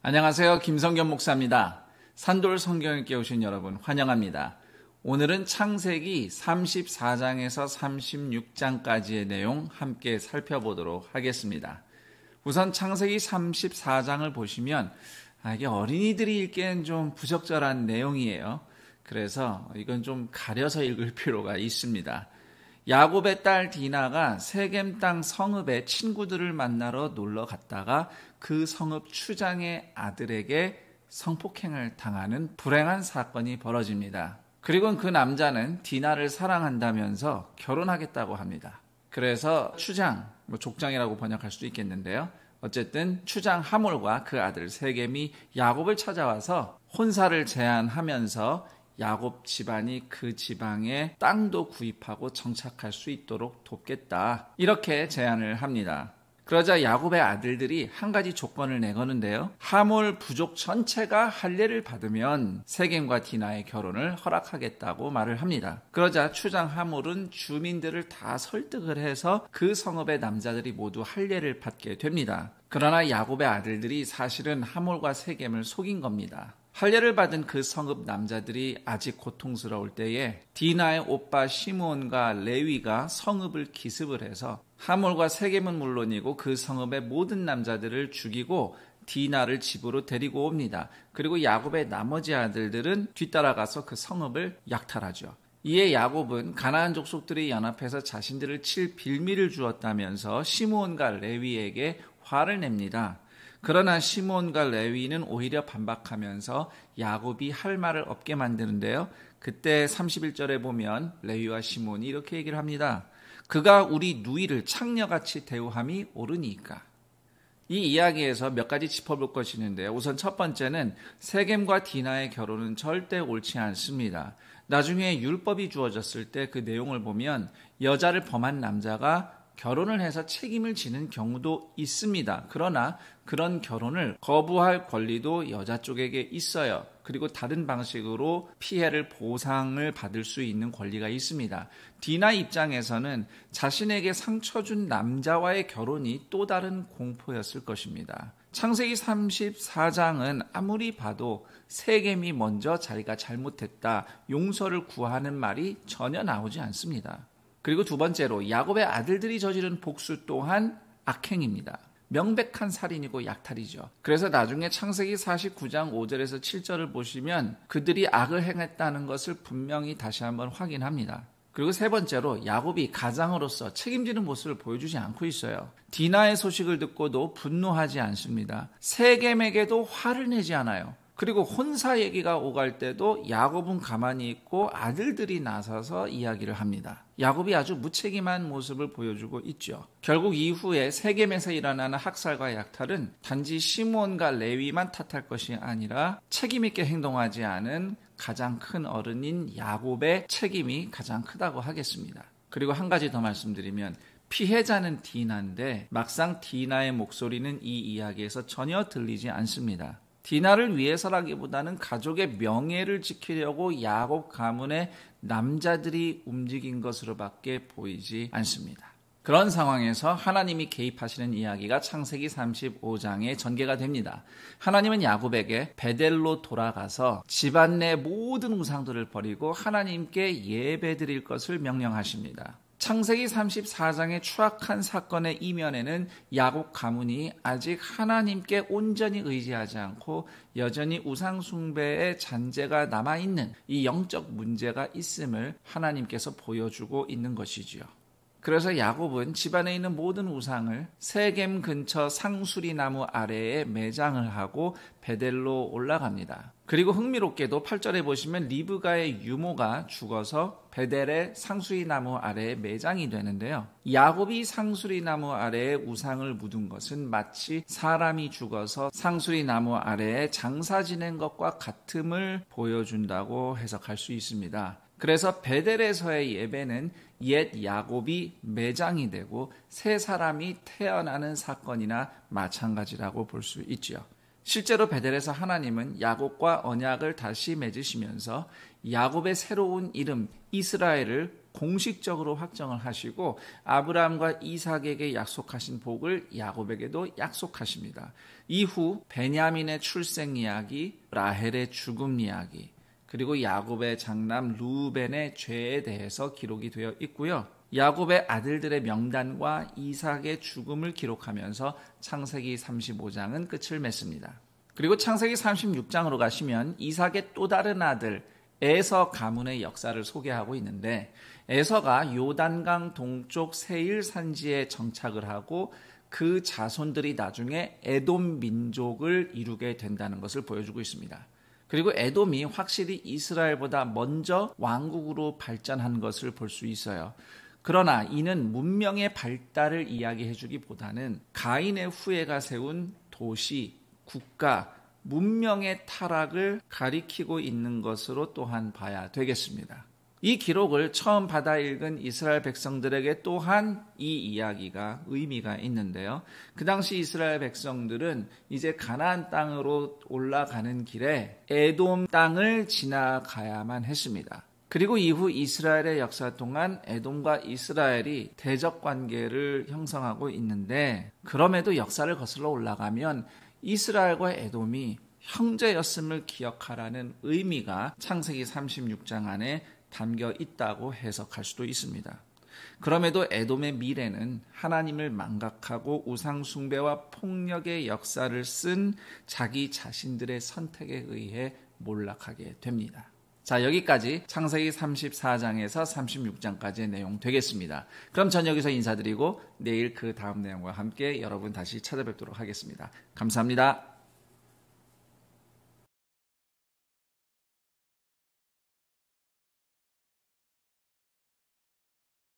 안녕하세요. 김성겸 목사입니다. 산돌 성경에 오신 여러분 환영합니다. 오늘은 창세기 34장에서 36장까지의 내용 함께 살펴보도록 하겠습니다. 우선 창세기 34장을 보시면 이게 어린이들이 읽기엔 좀 부적절한 내용이에요. 그래서 이건 좀 가려서 읽을 필요가 있습니다. 야곱의 딸 디나가 세겜 땅 성읍에 친구들을 만나러 놀러 갔다가 그 성읍 추장의 아들에게 성폭행을 당하는 불행한 사건이 벌어집니다. 그리고 그 남자는 디나를 사랑한다면서 결혼하겠다고 합니다. 그래서 추장, 족장이라고 번역할 수도 있겠는데요. 어쨌든 추장 하몰과 그 아들 세겜이 야곱을 찾아와서 혼사를 제안하면서 야곱 집안이 그 지방에 땅도 구입하고 정착할 수 있도록 돕겠다. 이렇게 제안을 합니다. 그러자 야곱의 아들들이 한 가지 조건을 내거는데요. 하몰 부족 전체가 할례를 받으면 세겜과 디나의 결혼을 허락하겠다고 말을 합니다. 그러자 추장 하몰은 주민들을 다 설득을 해서 그 성읍의 남자들이 모두 할례를 받게 됩니다. 그러나 야곱의 아들들이 사실은 하몰과 세겜을 속인 겁니다. 할례를 받은 그 성읍 남자들이 아직 고통스러울 때에 디나의 오빠 시므온과 레위가 성읍을 기습을 해서 하몰과 세겜은 물론이고 그 성읍의 모든 남자들을 죽이고 디나를 집으로 데리고 옵니다. 그리고 야곱의 나머지 아들들은 뒤따라가서 그 성읍을 약탈하죠. 이에 야곱은 가나안 족속들이 연합해서 자신들을 칠 빌미를 주었다면서 시므온과 레위에게 화를 냅니다. 그러나 시므온과 레위는 오히려 반박하면서 야곱이 할 말을 없게 만드는데요. 그때 31절에 보면 레위와 시므온이 이렇게 얘기를 합니다. 그가 우리 누이를 창녀같이 대우함이 옳으니까. 이 이야기에서 몇 가지 짚어볼 것이 있는데요. 우선 첫 번째는 세겜과 디나의 결혼은 절대 옳지 않습니다. 나중에 율법이 주어졌을 때 그 내용을 보면 여자를 범한 남자가 결혼을 해서 책임을 지는 경우도 있습니다. 그러나 그런 결혼을 거부할 권리도 여자 쪽에게 있어요. 그리고 다른 방식으로 피해를 보상을 받을 수 있는 권리가 있습니다. 디나 입장에서는 자신에게 상처 준 남자와의 결혼이 또 다른 공포였을 것입니다. 창세기 34장은 아무리 봐도 세겜이 먼저 자기가 잘못했다, 용서를 구하는 말이 전혀 나오지 않습니다. 그리고 두 번째로 야곱의 아들들이 저지른 복수 또한 악행입니다. 명백한 살인이고 약탈이죠. 그래서 나중에 창세기 49장 5절에서 7절을 보시면 그들이 악을 행했다는 것을 분명히 다시 한번 확인합니다. 그리고 세 번째로 야곱이 가장으로서 책임지는 모습을 보여주지 않고 있어요. 디나의 소식을 듣고도 분노하지 않습니다. 세겜에게도 화를 내지 않아요. 그리고 혼사 얘기가 오갈 때도 야곱은 가만히 있고 아들들이 나서서 이야기를 합니다. 야곱이 아주 무책임한 모습을 보여주고 있죠. 결국 이후에 세겜에서 일어나는 학살과 약탈은 단지 시므온과 레위만 탓할 것이 아니라 책임 있게 행동하지 않은 가장 큰 어른인 야곱의 책임이 가장 크다고 하겠습니다. 그리고 한 가지 더 말씀드리면 피해자는 디나인데 막상 디나의 목소리는 이 이야기에서 전혀 들리지 않습니다. 디나를 위해서라기보다는 가족의 명예를 지키려고 야곱 가문의 남자들이 움직인 것으로밖에 보이지 않습니다. 그런 상황에서 하나님이 개입하시는 이야기가 창세기 35장에 전개가 됩니다. 하나님은 야곱에게 베델로 돌아가서 집안 내 모든 우상들을 버리고 하나님께 예배드릴 것을 명령하십니다. 창세기 34장의 추악한 사건의 이면에는 야곱 가문이 아직 하나님께 온전히 의지하지 않고 여전히 우상 숭배의 잔재가 남아있는 이 영적 문제가 있음을 하나님께서 보여주고 있는 것이지요. 그래서 야곱은 집안에 있는 모든 우상을 세겜 근처 상수리 나무 아래에 매장을 하고 베델로 올라갑니다. 그리고 흥미롭게도 8절에 보시면 리브가의 유모가 죽어서 베델의 상수리 나무 아래에 매장이 되는데요. 야곱이 상수리 나무 아래에 우상을 묻은 것은 마치 사람이 죽어서 상수리 나무 아래에 장사 지낸 것과 같음을 보여준다고 해석할 수 있습니다. 그래서 베델에서의 예배는 옛 야곱이 매장이 되고 새 사람이 태어나는 사건이나 마찬가지라고 볼 수 있죠. 실제로 베델에서 하나님은 야곱과 언약을 다시 맺으시면서 야곱의 새로운 이름 이스라엘을 공식적으로 확정을 하시고 아브라함과 이삭에게 약속하신 복을 야곱에게도 약속하십니다. 이후 베냐민의 출생 이야기, 라헬의 죽음 이야기, 그리고 야곱의 장남 루벤의 죄에 대해서 기록이 되어 있고요. 야곱의 아들들의 명단과 이삭의 죽음을 기록하면서 창세기 35장은 끝을 맺습니다. 그리고 창세기 36장으로 가시면 이삭의 또 다른 아들 에서 가문의 역사를 소개하고 있는데, 에서가 요단강 동쪽 세일 산지에 정착을 하고 그 자손들이 나중에 에돔 민족을 이루게 된다는 것을 보여주고 있습니다. 그리고 에돔이 확실히 이스라엘보다 먼저 왕국으로 발전한 것을 볼 수 있어요. 그러나 이는 문명의 발달을 이야기해주기보다는 가인의 후예가 세운 도시, 국가, 문명의 타락을 가리키고 있는 것으로 또한 봐야 되겠습니다. 이 기록을 처음 받아 읽은 이스라엘 백성들에게 또한 이 이야기가 의미가 있는데요. 그 당시 이스라엘 백성들은 이제 가나안 땅으로 올라가는 길에 에돔 땅을 지나가야만 했습니다. 그리고 이후 이스라엘의 역사 동안 에돔과 이스라엘이 대적 관계를 형성하고 있는데, 그럼에도 역사를 거슬러 올라가면 이스라엘과 에돔이 형제였음을 기억하라는 의미가 창세기 36장 안에 담겨 있다고 해석할 수도 있습니다. 그럼에도 에돔의 미래는 하나님을 망각하고 우상 숭배와 폭력의 역사를 쓴 자기 자신들의 선택에 의해 몰락하게 됩니다. 자, 여기까지 창세기 34장에서 36장까지의 내용 되겠습니다. 그럼 전 여기서 인사드리고 내일 그 다음 내용과 함께 여러분 다시 찾아뵙도록 하겠습니다. 감사합니다.